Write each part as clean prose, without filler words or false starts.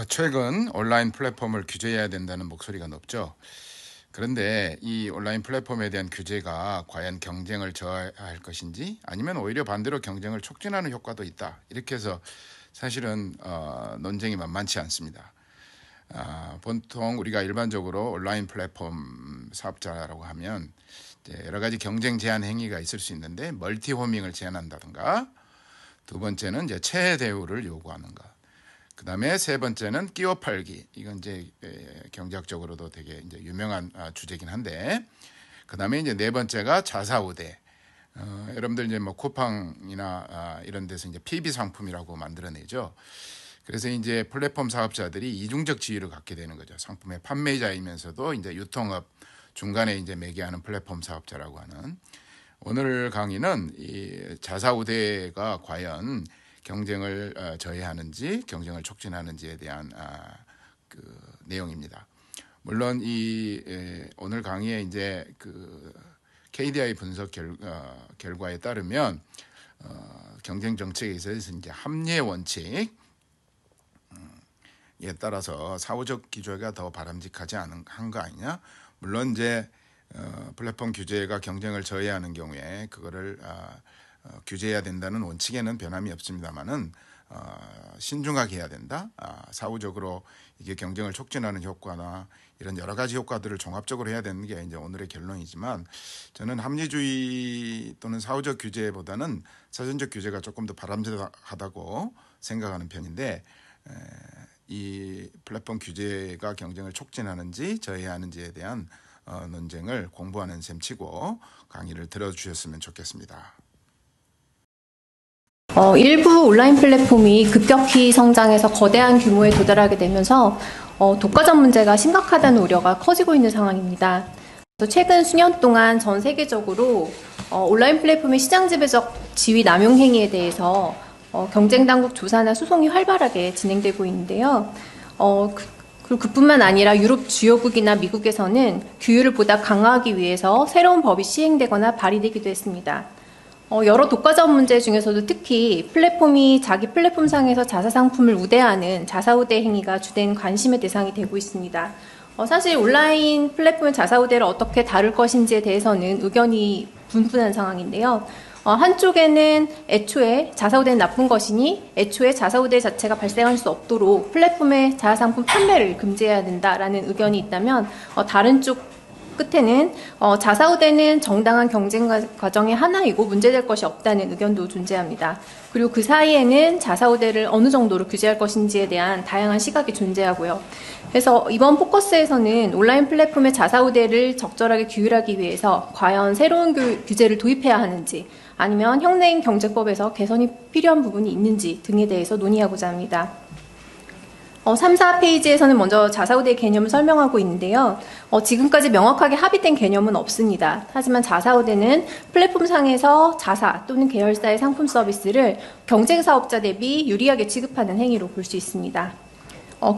최근 온라인 플랫폼을 규제해야 된다는 목소리가 높죠. 그런데 이 온라인 플랫폼에 대한 규제가 과연 경쟁을 저하할 것인지 아니면 오히려 반대로 경쟁을 촉진하는 효과도 있다. 이렇게 해서 사실은 논쟁이 만만치 않습니다. 보통 우리가 일반적으로 온라인 플랫폼 사업자라고 하면 이제 여러 가지 경쟁 제한 행위가 있을 수 있는데 멀티 호밍을 제한한다든가, 두 번째는 이제 최애 대우를 요구하는 것. 그다음에 세 번째는 끼워 팔기. 이건 이제 경제학적으로도 되게 이제 유명한 주제긴 한데, 그다음에 이제 네 번째가 자사우대. 여러분들 이제 뭐 쿠팡이나 이런 데서 이제 PB 상품이라고 만들어내죠. 그래서 이제 플랫폼 사업자들이 이중적 지위를 갖게 되는 거죠. 상품의 판매자이면서도 이제 유통업 중간에 이제 매개하는 플랫폼 사업자라고 하는. 오늘 강의는 이 자사우대가 과연 경쟁을 저해하는지 경쟁을 促진하는지에 대한 그 내용입니다. 물론 이 오늘 강의에 이제 그 KDI 분석 결과에 따르면 경쟁 정책에 있어서 이제 합리의 원칙에 따라서 사후적 규제가 더 바람직하지 한 거 아니냐? 물론 이제 플랫폼 규제가 경쟁을 저해하는 경우에 그거를 규제해야 된다는 원칙에는 변함이 없습니다만은 신중하게 해야 된다. 사후적으로 이게 경쟁을 촉진하는 효과나 이런 여러 가지 효과들을 종합적으로 해야 되는 게 이제 오늘의 결론이지만, 저는 합리주의 또는 사후적 규제보다는 사전적 규제가 조금 더 바람직하다고 생각하는 편인데, 이 플랫폼 규제가 경쟁을 촉진하는지 저해하는지에 대한 논쟁을 공부하는 셈치고 강의를 들어주셨으면 좋겠습니다. 일부 온라인 플랫폼이 급격히 성장해서 거대한 규모에 도달하게 되면서 독과점 문제가 심각하다는 우려가 커지고 있는 상황입니다. 그래서 최근 수년 동안 전 세계적으로 온라인 플랫폼의 시장 지배적 지위 남용 행위에 대해서 경쟁당국 조사나 소송이 활발하게 진행되고 있는데요. 그리고 그뿐만 아니라 유럽 주요국이나 미국에서는 규율을 보다 강화하기 위해서 새로운 법이 시행되거나 발의되기도 했습니다. 여러 독과점 문제 중에서도 특히 플랫폼이 자기 플랫폼상에서 자사 상품을 우대하는 자사우대 행위가 주된 관심의 대상이 되고 있습니다. 사실 온라인 플랫폼의 자사우대를 어떻게 다룰 것인지에 대해서는 의견이 분분한 상황인데요. 한쪽에는 애초에 자사우대는 나쁜 것이니 애초에 자사우대 자체가 발생할 수 없도록 플랫폼의 자사상품 판매를 금지해야 된다라는 의견이 있다면, 다른 쪽 끝에는 자사우대는 정당한 경쟁 과정의 하나이고 문제될 것이 없다는 의견도 존재합니다. 그리고 그 사이에는 자사우대를 어느 정도로 규제할 것인지에 대한 다양한 시각이 존재하고요. 그래서 이번 포커스에서는 온라인 플랫폼의 자사우대를 적절하게 규율하기 위해서 과연 새로운 규제를 도입해야 하는지, 아니면 현행 경제법에서 개선이 필요한 부분이 있는지 등에 대해서 논의하고자 합니다. 3, 4페이지에서는 먼저 자사우대의 개념을 설명하고 있는데요. 지금까지 명확하게 합의된 개념은 없습니다. 하지만 자사우대는 플랫폼상에서 자사 또는 계열사의 상품 서비스를 경쟁 사업자 대비 유리하게 취급하는 행위로 볼 수 있습니다.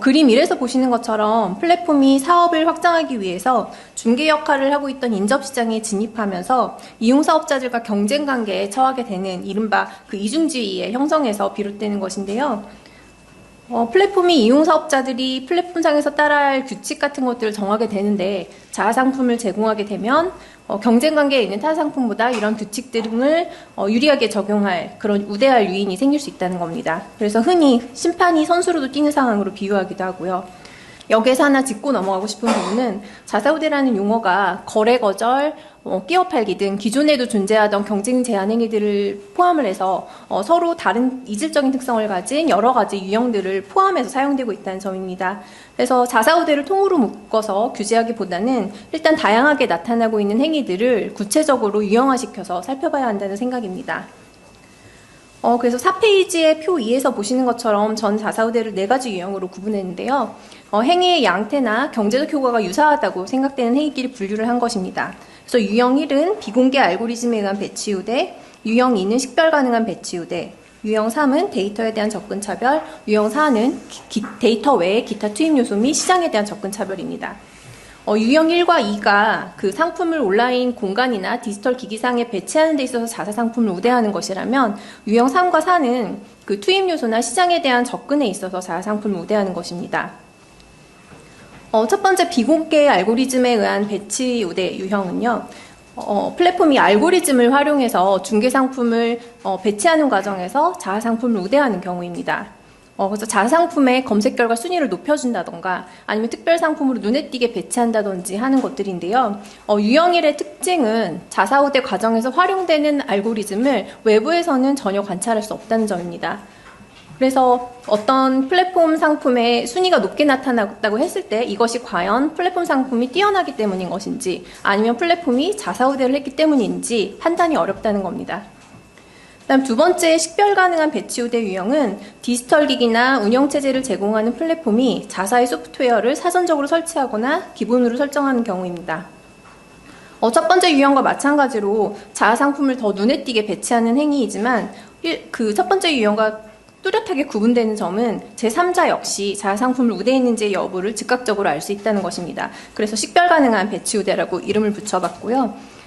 그림 1에서 보시는 것처럼 플랫폼이 사업을 확장하기 위해서 중개 역할을 하고 있던 인접시장에 진입하면서 이용사업자들과 경쟁 관계에 처하게 되는 이른바 그 이중지위의 형성에서 비롯되는 것인데요. 플랫폼이 이용사업자들이 플랫폼상에서 따라야 할 규칙 같은 것들을 정하게 되는데, 자사상품을 제공하게 되면 경쟁관계에 있는 타 상품보다 이런 규칙 등을 유리하게 적용할, 그런 우대할 요인이 생길 수 있다는 겁니다. 그래서 흔히 심판이 선수로도 뛰는 상황으로 비유하기도 하고요. 여기에서 하나 짚고 넘어가고 싶은 부분은, 자사우대라는 용어가 거래 거절, 끼워 팔기 등 기존에도 존재하던 경쟁 제한 행위들을 포함을 해서 서로 다른 이질적인 특성을 가진 여러 가지 유형들을 포함해서 사용되고 있다는 점입니다. 그래서 자사우대를 통으로 묶어서 규제하기보다는 일단 다양하게 나타나고 있는 행위들을 구체적으로 유형화시켜서 살펴봐야 한다는 생각입니다. 그래서 4페이지의 표 2에서 보시는 것처럼 전 자사우대를 4가지 유형으로 구분했는데요. 행위의 양태나 경제적 효과가 유사하다고 생각되는 행위끼리 분류를 한 것입니다. 그래서 유형 1은 비공개 알고리즘에 의한 배치 우대, 유형 2는 식별 가능한 배치 우대, 유형 3은 데이터에 대한 접근 차별, 유형 4는 데이터 외의 기타 투입 요소 및 시장에 대한 접근 차별입니다. 유형 1과 2가 그 상품을 온라인 공간이나 디지털 기기상에 배치하는 데 있어서 자사 상품을 우대하는 것이라면, 유형 3과 4는 그 투입 요소나 시장에 대한 접근에 있어서 자사상품을 우대하는 것입니다. 첫 번째 비공개 알고리즘에 의한 배치 우대 유형은요. 플랫폼이 알고리즘을 활용해서 중개 상품을 배치하는 과정에서 자사상품을 우대하는 경우입니다. 그래서 자사상품의 검색 결과 순위를 높여준다던가 아니면 특별 상품으로 눈에 띄게 배치한다든지 하는 것들인데요. 유형일의 특징은 자사우대 과정에서 활용되는 알고리즘을 외부에서는 전혀 관찰할 수 없다는 점입니다. 그래서 어떤 플랫폼 상품의 순위가 높게 나타났다고 했을 때 이것이 과연 플랫폼 상품이 뛰어나기 때문인 것인지 아니면 플랫폼이 자사우대를 했기 때문인지 판단이 어렵다는 겁니다. 그다음 두 번째 식별 가능한 배치 우대 유형은 디지털 기기나 운영체제를 제공하는 플랫폼이 자사의 소프트웨어를 사전적으로 설치하거나 기본으로 설정하는 경우입니다. 첫 번째 유형과 마찬가지로 자사 상품을 더 눈에 띄게 배치하는 행위이지만 그 첫 번째 유형과 뚜렷하게 구분되는 점은 제3자 역시 자사 상품을 우대했는지의 여부를 즉각적으로 알 수 있다는 것입니다. 그래서 식별 가능한 배치 우대라고 이름을 붙여봤고요.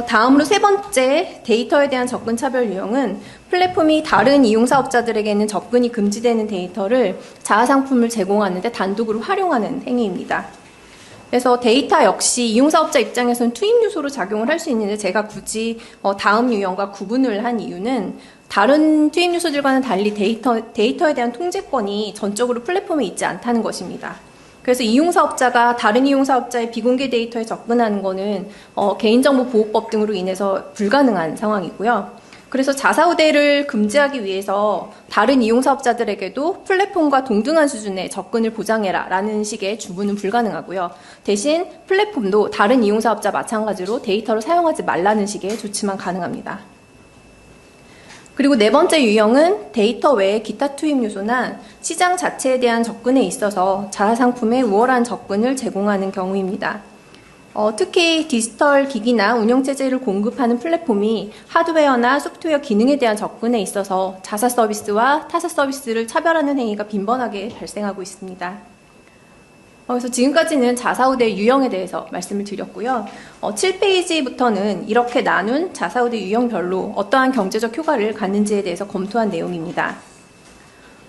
다음으로 세 번째 데이터에 대한 접근 차별 유형은 플랫폼이 다른 이용 사업자들에게는 접근이 금지되는 데이터를 자사 상품을 제공하는데 단독으로 활용하는 행위입니다. 그래서 데이터 역시 이용 사업자 입장에서는 투입 요소로 작용을 할 수 있는데 제가 굳이 다음 유형과 구분을 한 이유는 다른 투입 요소들과는 달리 데이터에 대한 통제권이 전적으로 플랫폼에 있지 않다는 것입니다. 그래서 이용사업자가 다른 이용사업자의 비공개 데이터에 접근하는 것은 개인정보보호법 등으로 인해서 불가능한 상황이고요. 그래서 자사우대를 금지하기 위해서 다른 이용사업자들에게도 플랫폼과 동등한 수준의 접근을 보장해라 라는 식의 주문은 불가능하고요. 대신 플랫폼도 다른 이용사업자 마찬가지로 데이터를 사용하지 말라는 식의 조치만 가능합니다. 그리고 네 번째 유형은 데이터 외의 기타 투입 요소나 시장 자체에 대한 접근에 있어서 자사상품의 우월한 접근을 제공하는 경우입니다. 특히 디지털 기기나 운영체제를 공급하는 플랫폼이 하드웨어나 소프트웨어 기능에 대한 접근에 있어서 자사 서비스와 타사 서비스를 차별하는 행위가 빈번하게 발생하고 있습니다. 그래서 지금까지는 자사우대 유형에 대해서 말씀을 드렸고요. 7페이지부터는 이렇게 나눈 자사우대 유형별로 어떠한 경제적 효과를 갖는지에 대해서 검토한 내용입니다.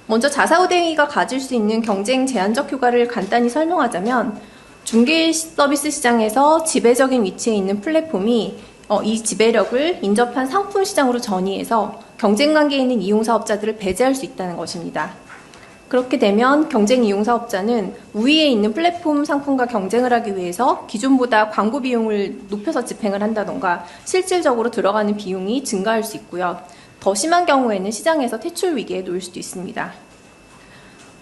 먼저 자사우대가 가질 수 있는 경쟁 제한적 효과를 간단히 설명하자면 중개 서비스 시장에서 지배적인 위치에 있는 플랫폼이 이 지배력을 인접한 상품 시장으로 전이해서 경쟁 관계에 있는 이용사업자들을 배제할 수 있다는 것입니다. 그렇게 되면 경쟁 이용사업자는 우위에 있는 플랫폼 상품과 경쟁을 하기 위해서 기존보다 광고 비용을 높여서 집행을 한다던가 실질적으로 들어가는 비용이 증가할 수 있고요. 더 심한 경우에는 시장에서 퇴출 위기에 놓일 수도 있습니다.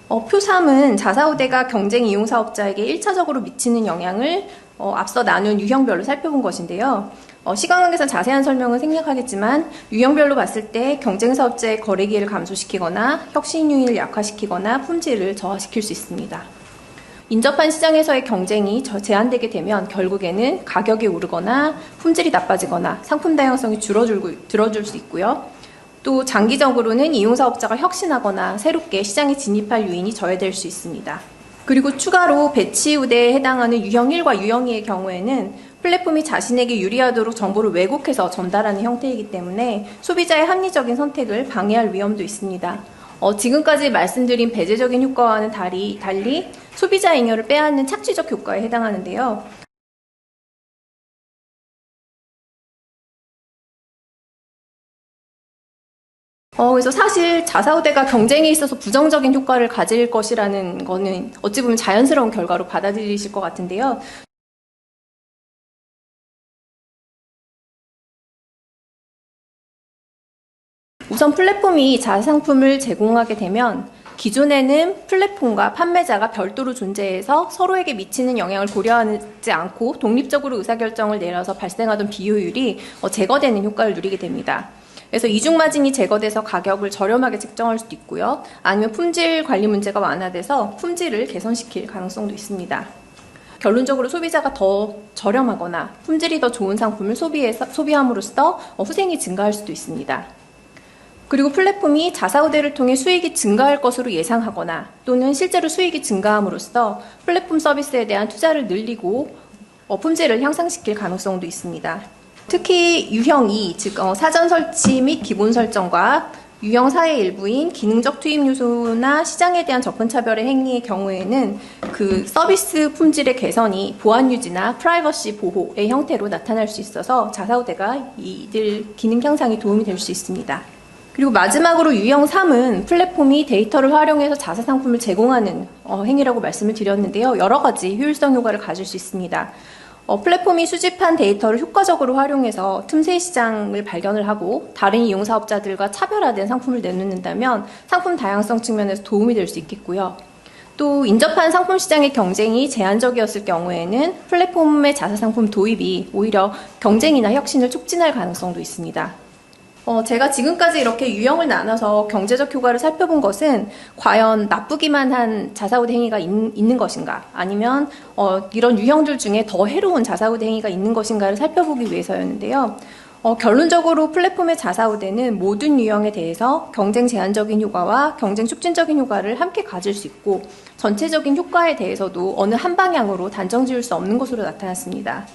표 3은 자사우대가 경쟁 이용사업자에게 1차적으로 미치는 영향을 앞서 나눈 유형별로 살펴본 것인데요. 시간 관계상 자세한 설명은 생략하겠지만 유형별로 봤을 때 경쟁 사업자의 거래 기회를 감소시키거나 혁신율을 약화시키거나 품질을 저하시킬 수 있습니다. 인접한 시장에서의 경쟁이 제한되게 되면 결국에는 가격이 오르거나 품질이 나빠지거나 상품 다양성이 줄어들 수 있고요. 또 장기적으로는 이용사업자가 혁신하거나 새롭게 시장에 진입할 요인이 저해될 수 있습니다. 그리고 추가로 배치 우대에 해당하는 유형 1과 유형 2의 경우에는 플랫폼이 자신에게 유리하도록 정보를 왜곡해서 전달하는 형태이기 때문에 소비자의 합리적인 선택을 방해할 위험도 있습니다. 지금까지 말씀드린 배제적인 효과와는 달리 소비자 잉여를 빼앗는 착취적 효과에 해당하는데요. 그래서 사실 자사우대가 경쟁에 있어서 부정적인 효과를 가질 것이라는 거는 어찌 보면 자연스러운 결과로 받아들이실 것 같은데요. 우선 플랫폼이 자사상품을 제공하게 되면 기존에는 플랫폼과 판매자가 별도로 존재해서 서로에게 미치는 영향을 고려하지 않고 독립적으로 의사결정을 내려서 발생하던 비효율이 제거되는 효과를 누리게 됩니다. 그래서 이중마진이 제거돼서 가격을 저렴하게 책정할 수도 있고요. 아니면 품질 관리 문제가 완화돼서 품질을 개선시킬 가능성도 있습니다. 결론적으로 소비자가 더 저렴하거나 품질이 더 좋은 상품을 소비함으로써 후생이 증가할 수도 있습니다. 그리고 플랫폼이 자사우대를 통해 수익이 증가할 것으로 예상하거나 또는 실제로 수익이 증가함으로써 플랫폼 서비스에 대한 투자를 늘리고 품질을 향상시킬 가능성도 있습니다. 특히 유형 2, 즉 사전 설치 및 기본 설정과 유형 사의 일부인 기능적 투입 요소나 시장에 대한 접근 차별의 행위의 경우에는 그 서비스 품질의 개선이 보안 유지나 프라이버시 보호의 형태로 나타날 수 있어서 자사우대가 이들 기능 향상에 도움이 될 수 있습니다. 그리고 마지막으로 유형 3은 플랫폼이 데이터를 활용해서 자사 상품을 제공하는 행위라고 말씀을 드렸는데요. 여러 가지 효율성 효과를 가질 수 있습니다. 플랫폼이 수집한 데이터를 효과적으로 활용해서 틈새 시장을 발견을 하고 다른 이용 사업자들과 차별화된 상품을 내놓는다면 상품 다양성 측면에서 도움이 될 수 있겠고요. 또 인접한 상품 시장의 경쟁이 제한적이었을 경우에는 플랫폼의 자사 상품 도입이 오히려 경쟁이나 혁신을 촉진할 가능성도 있습니다. 제가 지금까지 이렇게 유형을 나눠서 경제적 효과를 살펴본 것은 과연 나쁘기만 한 자사우대 행위가 있는 것인가, 아니면 이런 유형들 중에 더 해로운 자사우대 행위가 있는 것인가를 살펴보기 위해서였는데요. 결론적으로 플랫폼의 자사우대는 모든 유형에 대해서 경쟁 제한적인 효과와 경쟁 촉진적인 효과를 함께 가질 수 있고, 전체적인 효과에 대해서도 어느 한 방향으로 단정 지을 수 없는 것으로 나타났습니다.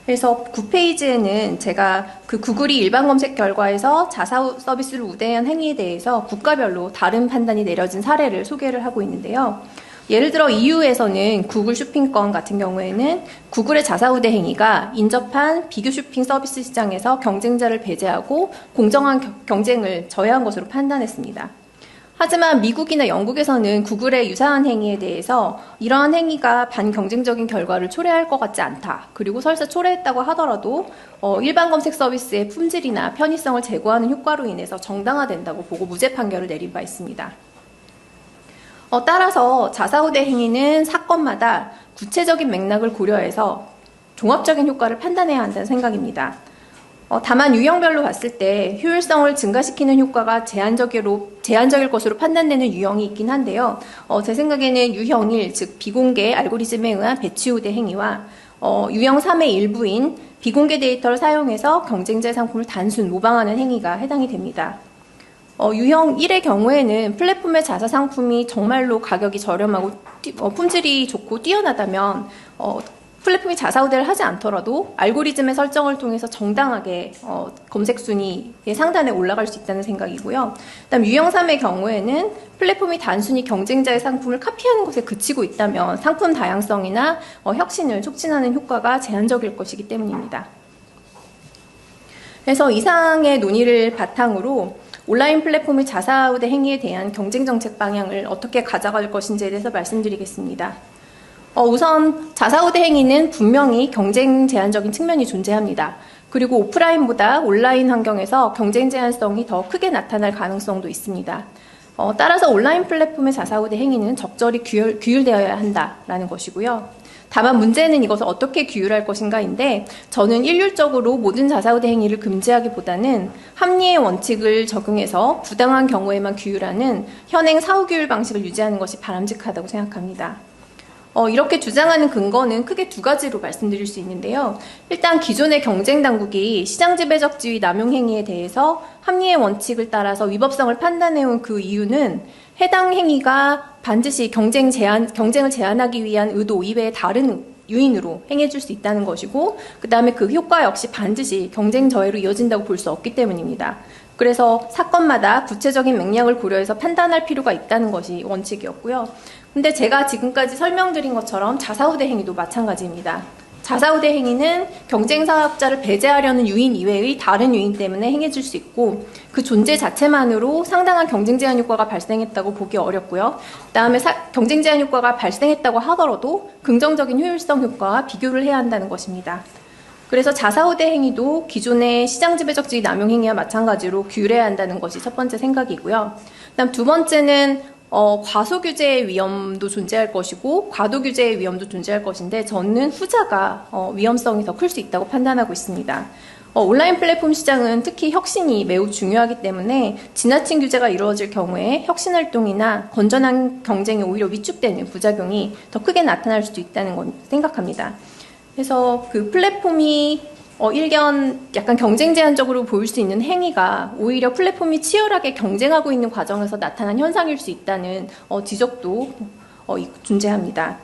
그래서 9페이지에는 제가 그 구글이 일반 검색 결과에서 자사 서비스를 우대한 행위에 대해서 국가별로 다른 판단이 내려진 사례를 소개를 하고 있는데요. 예를 들어 EU에서는 구글 쇼핑권 같은 경우에는 구글의 자사 우대 행위가 인접한 비교 쇼핑 서비스 시장에서 경쟁자를 배제하고 공정한 경쟁을 저해한 것으로 판단했습니다. 하지만 미국이나 영국에서는 구글의 유사한 행위에 대해서 이러한 행위가 반경쟁적인 결과를 초래할 것 같지 않다. 그리고 설사 초래했다고 하더라도 일반 검색 서비스의 품질이나 편의성을 제고하는 효과로 인해서 정당화된다고 보고 무죄 판결을 내린 바 있습니다. 따라서 자사우대 행위는 사건마다 구체적인 맥락을 고려해서 종합적인 효과를 판단해야 한다는 생각입니다. 다만 유형별로 봤을 때 효율성을 증가시키는 효과가 제한적일 것으로 판단되는 유형이 있긴 한데요. 제 생각에는 유형 1, 즉 비공개 알고리즘에 의한 배치 우대 행위와 유형 3의 일부인 비공개 데이터를 사용해서 경쟁자의 상품을 단순 모방하는 행위가 해당이 됩니다. 유형 1의 경우에는 플랫폼의 자사 상품이 정말로 가격이 저렴하고 품질이 좋고 뛰어나다면 플랫폼이 자사 우대를 하지 않더라도 알고리즘의 설정을 통해서 정당하게 검색 순위의 상단에 올라갈 수 있다는 생각이고요. 그다음 유형 3의 경우에는 플랫폼이 단순히 경쟁자의 상품을 카피하는 것에 그치고 있다면 상품 다양성이나 혁신을 촉진하는 효과가 제한적일 것이기 때문입니다. 그래서 이상의 논의를 바탕으로 온라인 플랫폼의 자사 우대 행위에 대한 경쟁 정책 방향을 어떻게 가져갈 것인지에 대해서 말씀드리겠습니다. 우선 자사우대 행위는 분명히 경쟁 제한적인 측면이 존재합니다. 그리고 오프라인보다 온라인 환경에서 경쟁 제한성이 더 크게 나타날 가능성도 있습니다. 따라서 온라인 플랫폼의 자사우대 행위는 적절히 규율되어야 한다라는 것이고요. 다만 문제는 이것을 어떻게 규율할 것인가인데, 저는 일률적으로 모든 자사우대 행위를 금지하기보다는 합리의 원칙을 적용해서 부당한 경우에만 규율하는 현행 사후규율 방식을 유지하는 것이 바람직하다고 생각합니다. 이렇게 주장하는 근거는 크게 두 가지로 말씀드릴 수 있는데요. 일단 기존의 경쟁 당국이 시장 지배적 지위 남용 행위에 대해서 합리의 원칙을 따라서 위법성을 판단해온 그 이유는 해당 행위가 반드시 경쟁을 제한하기 위한 의도 이외의 다른 요인으로 행해질 수 있다는 것이고, 그 다음에 그 효과 역시 반드시 경쟁 저해로 이어진다고 볼 수 없기 때문입니다. 그래서 사건마다 구체적인 맥락을 고려해서 판단할 필요가 있다는 것이 원칙이었고요. 근데 제가 지금까지 설명드린 것처럼 자사우대 행위도 마찬가지입니다. 자사우대 행위는 경쟁 사업자를 배제하려는 요인 이외의 다른 요인 때문에 행해질 수 있고, 그 존재 자체만으로 상당한 경쟁 제한 효과가 발생했다고 보기 어렵고요. 그다음에 경쟁 제한 효과가 발생했다고 하더라도 긍정적인 효율성 효과와 비교를 해야 한다는 것입니다. 그래서 자사우대 행위도 기존의 시장 지배적 지위 남용 행위와 마찬가지로 규율해야 한다는 것이 첫 번째 생각이고요. 그다음 두 번째는 과소 규제의 위험도 존재할 것이고 과도 규제의 위험도 존재할 것인데, 저는 후자가 위험성이 더 클 수 있다고 판단하고 있습니다. 온라인 플랫폼 시장은 특히 혁신이 매우 중요하기 때문에 지나친 규제가 이루어질 경우에 혁신 활동이나 건전한 경쟁이 오히려 위축되는 부작용이 더 크게 나타날 수도 있다는 건 생각합니다. 그래서 그 플랫폼이 일견 약간 경쟁 제한적으로 보일 수 있는 행위가 오히려 플랫폼이 치열하게 경쟁하고 있는 과정에서 나타난 현상일 수 있다는 지적도 존재합니다.